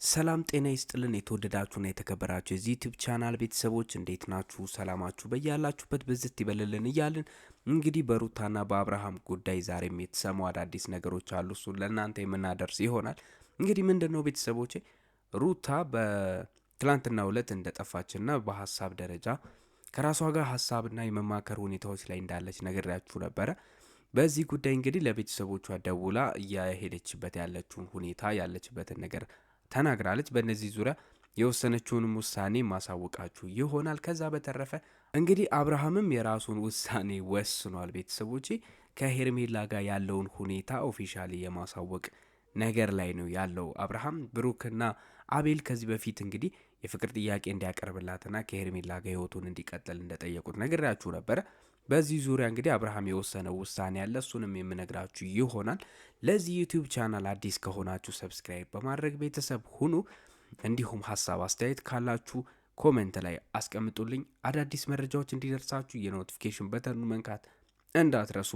ሰላም ጤና ይስጥልን። የተወደዳችሁና የተከበራችሁ የዚህ ዩቲዩብ ቻናል ቤተሰቦች እንዴት ናችሁ? ሰላማችሁ በያላችሁበት ብዝት ይበልልን እያልን እንግዲህ በሩታና በአብርሃም ጉዳይ ዛሬም የተሰሙ አዳዲስ ነገሮች አሉ። እሱን ለእናንተ የምናደርስ ይሆናል። እንግዲህ ምንድን ነው ቤተሰቦቼ፣ ሩታ በትላንትናው ዕለት እንደጠፋችና በሀሳብ ደረጃ ከራሷ ጋር ሀሳብና የመማከር ሁኔታዎች ላይ እንዳለች ነግሬያችሁ ነበረ። በዚህ ጉዳይ እንግዲህ ለቤተሰቦቿ ደውላ እያሄደችበት ያለችውን ሁኔታ ያለችበትን ነገር ተናግራለች። በእነዚህ ዙሪያ የወሰነችውንም ውሳኔ ማሳወቃችሁ ይሆናል። ከዛ በተረፈ እንግዲህ አብርሃምም የራሱን ውሳኔ ወስኗል። ቤተሰቦቼ ከሄርሜላ ጋር ያለውን ሁኔታ ኦፊሻሊ የማሳወቅ ነገር ላይ ነው ያለው። አብርሃም ብሩክና አቤል ከዚህ በፊት እንግዲህ የፍቅር ጥያቄ እንዲያቀርብላትና ከሄርሜላ ጋር ህይወቱን እንዲቀጥል እንደጠየቁት ነግሬያችሁ ነበረ። በዚህ ዙሪያ እንግዲህ አብርሃም የወሰነው ውሳኔ ያለ እሱንም የምነግራችሁ ይሆናል። ለዚህ ዩቲዩብ ቻናል አዲስ ከሆናችሁ ሰብስክራይብ በማድረግ ቤተሰብ ሁኑ። እንዲሁም ሀሳብ አስተያየት ካላችሁ ኮሜንት ላይ አስቀምጡልኝ። አዳዲስ መረጃዎች እንዲደርሳችሁ የኖቲፊኬሽን በተኑ መንካት እንዳትረሱ።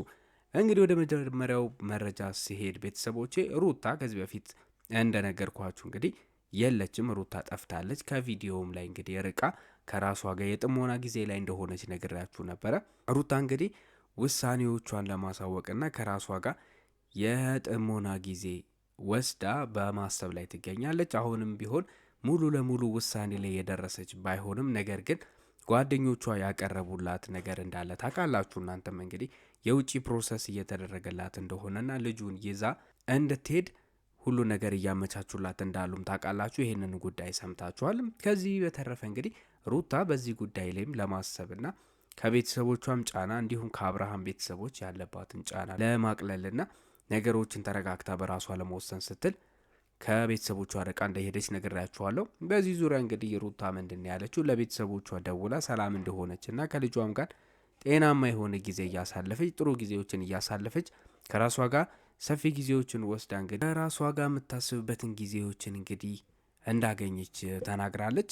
እንግዲህ ወደ መጀመሪያው መረጃ ሲሄድ ቤተሰቦቼ ሩታ ከዚህ በፊት እንደነገርኳችሁ እንግዲህ የለችም። ሩታ ጠፍታለች። ከቪዲዮውም ላይ እንግዲህ ርቃ ከራሷ ጋር የጥሞና ጊዜ ላይ እንደሆነች ነግራችሁ ነበረ። ሩታ እንግዲህ ውሳኔዎቿን ለማሳወቅና ከራሷ ጋር የጥሞና ጊዜ ወስዳ በማሰብ ላይ ትገኛለች። አሁንም ቢሆን ሙሉ ለሙሉ ውሳኔ ላይ የደረሰች ባይሆንም ነገር ግን ጓደኞቿ ያቀረቡላት ነገር እንዳለ ታውቃላችሁ። እናንተም እንግዲህ የውጭ ፕሮሰስ እየተደረገላት እንደሆነና ልጁን ይዛ እንድትሄድ ሁሉ ነገር እያመቻቹላት እንዳሉም ታውቃላችሁ። ይህንን ጉዳይ ሰምታችኋል። ከዚህ በተረፈ እንግዲህ ሩታ በዚህ ጉዳይ ላይም ለማሰብና ከቤተሰቦቿም ጫና እንዲሁም ከአብርሃም ቤተሰቦች ያለባትን ጫና ለማቅለልና ነገሮችን ተረጋግታ በራሷ ለመወሰን ስትል ከቤተሰቦቿ ርቃ እንደሄደች ነግሬያችኋለሁ። በዚህ ዙሪያ እንግዲህ ሩታ ምንድን ያለችው ለቤተሰቦቿ ደውላ ሰላም እንደሆነችና ከልጇም ጋር ጤናማ የሆነ ጊዜ እያሳለፈች ጥሩ ጊዜዎችን እያሳለፈች ከራሷ ጋር ሰፊ ጊዜዎችን ወስዳ እንግዲህ ከራሷ ጋር የምታስብበትን ጊዜዎችን እንግዲህ እንዳገኘች ተናግራለች።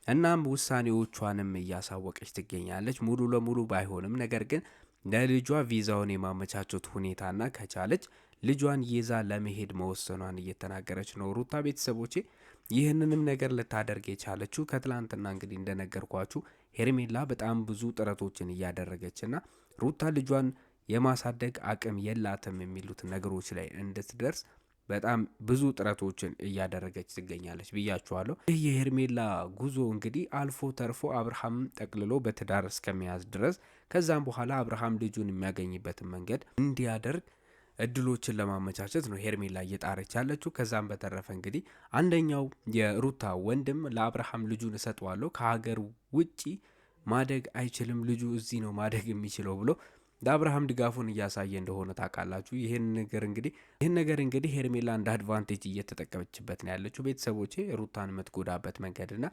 እናም ውሳኔዎቿንም እያሳወቀች ትገኛለች። ሙሉ ለሙሉ ባይሆንም ነገር ግን ለልጇ ቪዛውን የማመቻቸት ሁኔታና ከቻለች ልጇን ይዛ ለመሄድ መወሰኗን እየተናገረች ነው ሩታ። ቤተሰቦቼ ይህንንም ነገር ልታደርግ የቻለችው ከትላንትና እንግዲህ እንደነገርኳችሁ ሄርሜላ በጣም ብዙ ጥረቶችን እያደረገችና ሩታ ልጇን የማሳደግ አቅም የላትም የሚሉት ነገሮች ላይ እንድትደርስ በጣም ብዙ ጥረቶችን እያደረገች ትገኛለች ብያችኋለሁ። ይህ የሄርሜላ ጉዞ እንግዲህ አልፎ ተርፎ አብርሃም ጠቅልሎ በትዳር እስከመያዝ ድረስ ከዛም በኋላ አብርሃም ልጁን የሚያገኝበትን መንገድ እንዲያደርግ እድሎችን ለማመቻቸት ነው ሄርሜላ እየጣረች ያለችው። ከዛም በተረፈ እንግዲህ አንደኛው የሩታ ወንድም ለአብርሃም ልጁን እሰጠዋለሁ፣ ከሀገር ውጪ ማደግ አይችልም፣ ልጁ እዚህ ነው ማደግ የሚችለው ብሎ ለአብርሃም ድጋፉን እያሳየ እንደሆነ ታውቃላችሁ። ይህን ነገር እንግዲህ ሄርሜላ እንደ አድቫንቴጅ እየተጠቀመችበት ነው ያለችው። ቤተሰቦቼ ሩታን የምትጎዳበት መንገድና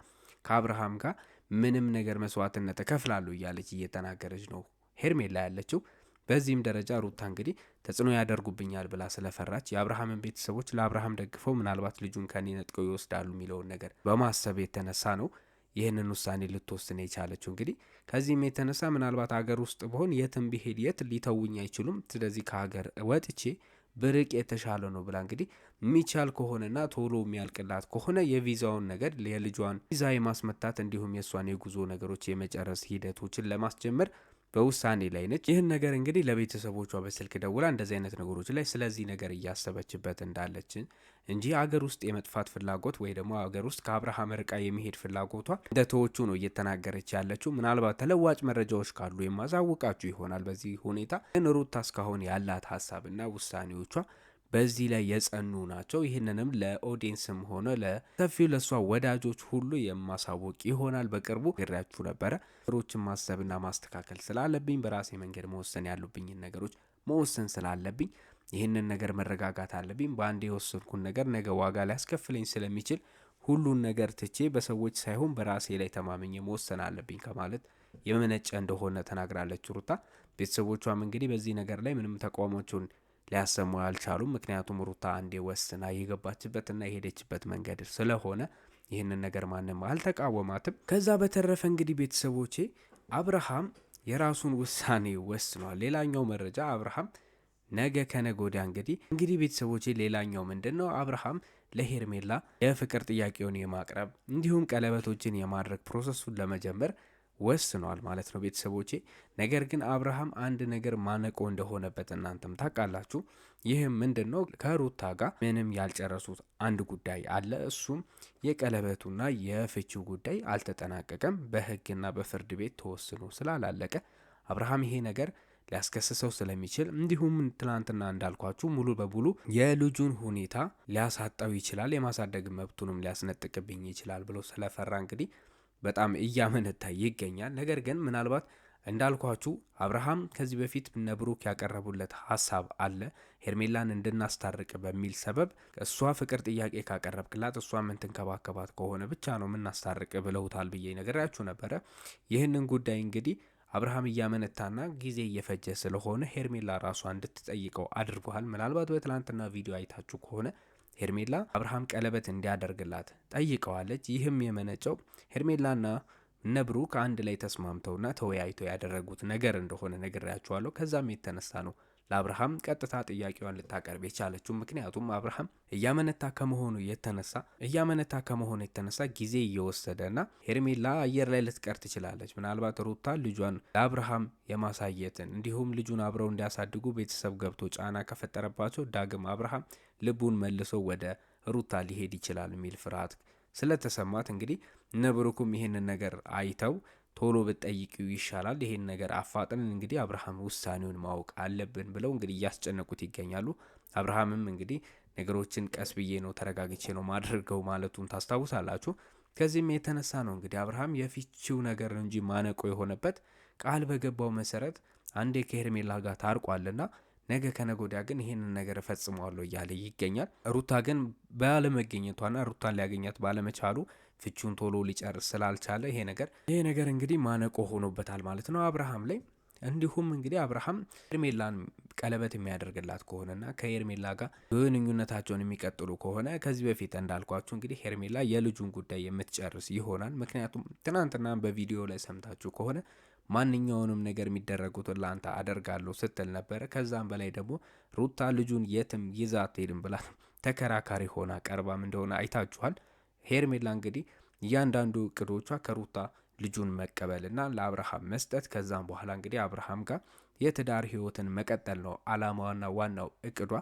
ከአብርሃም ጋር ምንም ነገር መስዋዕትነት እከፍላለሁ እያለች እየተናገረች ነው ሄርሜላ ያለችው። በዚህም ደረጃ ሩታ እንግዲህ ተጽዕኖ ያደርጉብኛል ብላ ስለፈራች የአብርሃምን ቤተሰቦች ለአብርሃም ደግፈው ምናልባት ልጁን ከኔ ነጥቀው ይወስዳሉ የሚለውን ነገር በማሰብ የተነሳ ነው ይህንን ውሳኔ ልትወስን የቻለችው። እንግዲህ ከዚህም የተነሳ ምናልባት ሀገር ውስጥ በሆን የትም ቢሄድ የት ሊተውኝ አይችሉም፣ ስለዚህ ከሀገር ወጥቼ ብርቅ የተሻለ ነው ብላ እንግዲህ የሚቻል ከሆነና ቶሎ የሚያልቅላት ከሆነ የቪዛውን ነገር የልጇን ቪዛ የማስመታት እንዲሁም የእሷን የጉዞ ነገሮች የመጨረስ ሂደቶችን ለማስጀመር በውሳኔ ላይ ነች። ይህን ነገር እንግዲህ ለቤተሰቦቿ በስልክ ደውላ እንደዚህ አይነት ነገሮች ላይ ስለዚህ ነገር እያሰበችበት እንዳለች እንጂ አገር ውስጥ የመጥፋት ፍላጎት ወይ ደግሞ አገር ውስጥ ከአብርሃም ርቃ የሚሄድ ፍላጎቷ እንደተወቹ ነው እየተናገረች ያለችው። ምናልባት ተለዋጭ መረጃዎች ካሉ የማሳውቃችሁ ይሆናል። በዚህ ሁኔታ ግን ሩታ እስካሁን ያላት ሀሳብና ውሳኔዎቿ በዚህ ላይ የጸኑ ናቸው። ይህንንም ለኦዲየንስም ሆነ ለሰፊው ለእሷ ወዳጆች ሁሉ የማሳወቅ ይሆናል። በቅርቡ ግሬያችሁ ነበረ። ነገሮችን ማሰብና ማስተካከል ስላለብኝ በራሴ መንገድ መወሰን ያሉብኝን ነገሮች መወሰን ስላለብኝ ይህንን ነገር መረጋጋት አለብኝ። በአንድ የወሰንኩን ነገር ነገ ዋጋ ሊያስከፍለኝ ስለሚችል ሁሉን ነገር ትቼ በሰዎች ሳይሆን በራሴ ላይ ተማምኜ መወሰን አለብኝ ከማለት የመነጨ እንደሆነ ተናግራለች ሩታ። ቤተሰቦቿም እንግዲህ በዚህ ነገር ላይ ምንም ተቃውሞቸውን ሊያሰሙ አልቻሉም። ምክንያቱም ሩታ አንዴ ወስና የገባችበትና የሄደችበት መንገድ ስለሆነ ይህንን ነገር ማንም አልተቃወማትም። ከዛ በተረፈ እንግዲህ ቤተሰቦቼ አብርሃም የራሱን ውሳኔ ወስኗል። ሌላኛው መረጃ አብርሃም ነገ ከነገ ወዲያ እንግዲህ ቤተሰቦቼ ሌላኛው ምንድን ነው አብርሃም ለሄርሜላ የፍቅር ጥያቄውን የማቅረብ እንዲሁም ቀለበቶችን የማድረግ ፕሮሰሱን ለመጀመር ወስኗል ማለት ነው ቤተሰቦቼ። ነገር ግን አብርሃም አንድ ነገር ማነቆ እንደሆነበት እናንተም ታውቃላችሁ። ይህም ምንድን ነው? ከሩታ ጋር ምንም ያልጨረሱት አንድ ጉዳይ አለ። እሱም የቀለበቱና የፍቺው ጉዳይ አልተጠናቀቀም። በህግና በፍርድ ቤት ተወስኖ ስላላለቀ አብርሃም ይሄ ነገር ሊያስከስሰው ስለሚችል እንዲሁም ትናንትና እንዳልኳችሁ ሙሉ በሙሉ የልጁን ሁኔታ ሊያሳጣው ይችላል፣ የማሳደግ መብቱንም ሊያስነጥቅብኝ ይችላል ብሎ ስለፈራ እንግዲህ በጣም እያመነታ ይገኛል። ነገር ግን ምናልባት እንዳልኳችሁ አብርሃም ከዚህ በፊት ነብሩክ ያቀረቡለት ሀሳብ አለ። ሄርሜላን እንድናስታርቅ በሚል ሰበብ እሷ ፍቅር ጥያቄ ካቀረብክላት እሷ የምትንከባከባት ከሆነ ብቻ ነው የምናስታርቅ ብለውታል ብዬ ነገራችሁ ነበረ። ይህንን ጉዳይ እንግዲህ አብርሃም እያመነታና ጊዜ እየፈጀ ስለሆነ ሄርሜላ ራሷ እንድትጠይቀው አድርጓል። ምናልባት በትላንትና ቪዲዮ አይታችሁ ከሆነ ሄርሜላ አብርሃም ቀለበት እንዲያደርግላት ጠይቀዋለች። ይህም የመነጨው ሄርሜላና ነብሩክ አንድ ላይ ተስማምተውና ተወያይተው ያደረጉት ነገር እንደሆነ ነግሬያችኋለሁ። ከዛም የተነሳ ነው ለአብርሃም ቀጥታ ጥያቄዋን ልታቀርብ የቻለችው። ምክንያቱም አብርሃም እያመነታ ከመሆኑ የተነሳ ጊዜ እየወሰደና ሄርሜላ አየር ላይ ልትቀር ትችላለች። ምናልባት ሩታ ልጇን ለአብርሃም የማሳየትን እንዲሁም ልጁን አብረው እንዲያሳድጉ ቤተሰብ ገብቶ ጫና ከፈጠረባቸው ዳግም አብርሃም ልቡን መልሶ ወደ ሩታ ሊሄድ ይችላል የሚል ፍርሃት ስለተሰማት እንግዲህ ነብሩኩም ይሄንን ነገር አይተው ቶሎ ብትጠይቂው ይሻላል፣ ይሄን ነገር አፋጥነን እንግዲህ አብርሃም ውሳኔውን ማወቅ አለብን ብለው እንግዲህ እያስጨነቁት ይገኛሉ። አብርሃምም እንግዲህ ነገሮችን ቀስ ብዬ ነው ተረጋግቼ ነው ማድረገው ማለቱን ታስታውሳላችሁ። ከዚህም የተነሳ ነው እንግዲህ አብርሃም የፍቺው ነገር እንጂ ማነቆ የሆነበት ቃል በገባው መሰረት አንዴ ከሄርሜላ ጋር ታርቋልና ነገ ከነጎዲያ ግን ይሄንን ነገር እፈጽመዋለሁ እያለ ይገኛል። ሩታ ግን ባለመገኘቷና ሩታን ሊያገኛት ባለመቻሉ ፍቺውን ቶሎ ሊጨርስ ስላልቻለ ይሄ ነገር እንግዲህ ማነቆ ሆኖበታል ማለት ነው አብርሃም ላይ። እንዲሁም እንግዲህ አብርሃም ሄርሜላን ቀለበት የሚያደርግላት ከሆነና ከሄርሜላ ጋር ግንኙነታቸውን የሚቀጥሉ ከሆነ ከዚህ በፊት እንዳልኳችሁ እንግዲህ ሄርሜላ የልጁን ጉዳይ የምትጨርስ ይሆናል። ምክንያቱም ትናንትና በቪዲዮ ላይ ሰምታችሁ ከሆነ ማንኛውንም ነገር የሚደረጉትን ለአንተ አደርጋለሁ ስትል ነበረ። ከዛም በላይ ደግሞ ሩታ ልጁን የትም ይዛ አትሄድም ብላ ተከራካሪ ሆና ቀርባም እንደሆነ አይታችኋል። ሄርሜላ እንግዲህ እያንዳንዱ እቅዶቿ ከሩታ ልጁን መቀበልና ለአብርሃም መስጠት፣ ከዛም በኋላ እንግዲህ አብርሃም ጋር የትዳር ህይወትን መቀጠል ነው አላማዋና ዋናው እቅዷ።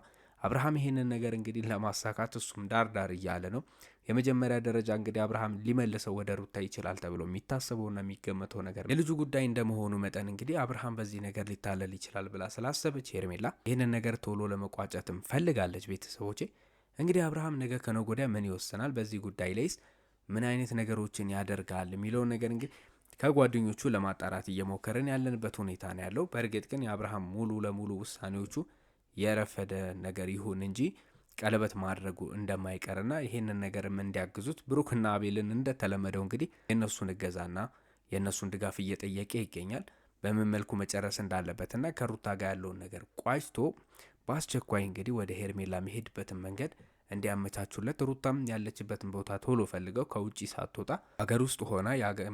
አብርሃም ይሄንን ነገር እንግዲህ ለማሳካት እሱም ዳር እያለ ነው። የመጀመሪያ ደረጃ እንግዲህ አብርሃም ሊመልሰው ወደ ሩታ ይችላል ተብሎ የሚታሰበውና የሚገመተው ነገር የልጁ ጉዳይ እንደመሆኑ መጠን እንግዲህ አብርሃም በዚህ ነገር ሊታለል ይችላል ብላ ስላሰበች ሄርሜላ ይህንን ነገር ቶሎ ለመቋጨትም ፈልጋለች። ቤተሰቦቼ እንግዲህ አብርሃም ነገ ከነገ ወዲያ ምን ይወስናል፣ በዚህ ጉዳይ ላይስ ምን አይነት ነገሮችን ያደርጋል የሚለውን ነገር እንግዲህ ከጓደኞቹ ለማጣራት እየሞከረን ያለንበት ሁኔታ ነው ያለው። በእርግጥ ግን የአብርሃም ሙሉ ለሙሉ ውሳኔዎቹ የረፈደ ነገር ይሁን እንጂ ቀለበት ማድረጉ እንደማይቀርና ይሄንን ነገርም እንዲያግዙት ብሩክና አቤልን እንደተለመደው እንግዲህ የእነሱን እገዛና የእነሱን ድጋፍ እየጠየቀ ይገኛል። በምን መልኩ መጨረስ እንዳለበትና ከሩታ ጋር ያለውን ነገር ቋጭቶ በአስቸኳይ እንግዲህ ወደ ሄርሜላ መሄድበትን መንገድ እንዲያመቻቹለት ሩታም ያለችበትን ቦታ ቶሎ ፈልገው ከውጪ ሳትወጣ አገር ውስጥ ሆና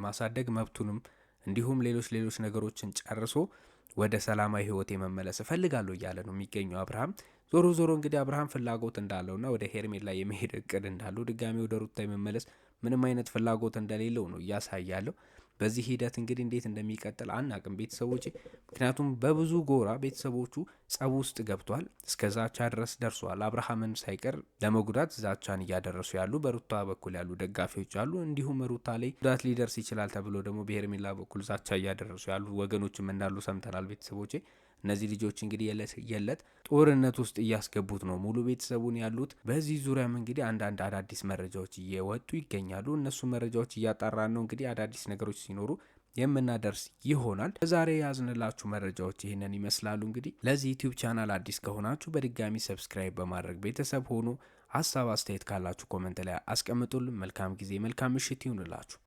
ማሳደግ መብቱንም እንዲሁም ሌሎች ነገሮችን ጨርሶ ወደ ሰላማዊ ህይወት መመለስ እፈልጋለሁ እያለ ነው የሚገኘው አብርሃም። ዞሮ እንግዲህ አብርሃም ፍላጎት እንዳለውና ወደ ሄርሜላ የመሄድ እቅድ እንዳለው ድጋሚ ወደ ሩታ የመመለስ ምንም አይነት ፍላጎት እንደሌለው ነው እያሳያለው። በዚህ ሂደት እንግዲህ እንዴት እንደሚቀጥል አናቅም ቤተሰቦች። ምክንያቱም በብዙ ጎራ ቤተሰቦቹ ጸብ ውስጥ ገብቷል፣ እስከ ዛቻ ድረስ ደርሷል። አብርሃምን ሳይቀር ለመጉዳት ዛቻን እያደረሱ ያሉ በሩታ በኩል ያሉ ደጋፊዎች አሉ። እንዲሁም ሩታ ላይ ጉዳት ሊደርስ ይችላል ተብሎ ደግሞ በሄርሜላ በኩል ዛቻ እያደረሱ ያሉ ወገኖችም እንዳሉ ሰምተናል ቤተሰቦቼ። እነዚህ ልጆች እንግዲህ የለት ጦርነት ውስጥ እያስገቡት ነው ሙሉ ቤተሰቡን ያሉት። በዚህ ዙሪያም እንግዲህ አንዳንድ አዳዲስ መረጃዎች እየወጡ ይገኛሉ። እነሱ መረጃዎች እያጣራን ነው እንግዲህ አዳዲስ ነገሮች ሲኖሩ የምናደርስ ይሆናል። ዛሬ ያዝንላችሁ መረጃዎች ይህንን ይመስላሉ። እንግዲህ ለዚህ ዩቲዩብ ቻናል አዲስ ከሆናችሁ በድጋሚ ሰብስክራይብ በማድረግ ቤተሰብ ሆኑ። ሀሳብ አስተያየት ካላችሁ ኮመንት ላይ አስቀምጡልን። መልካም ጊዜ መልካም ምሽት ይሁንላችሁ።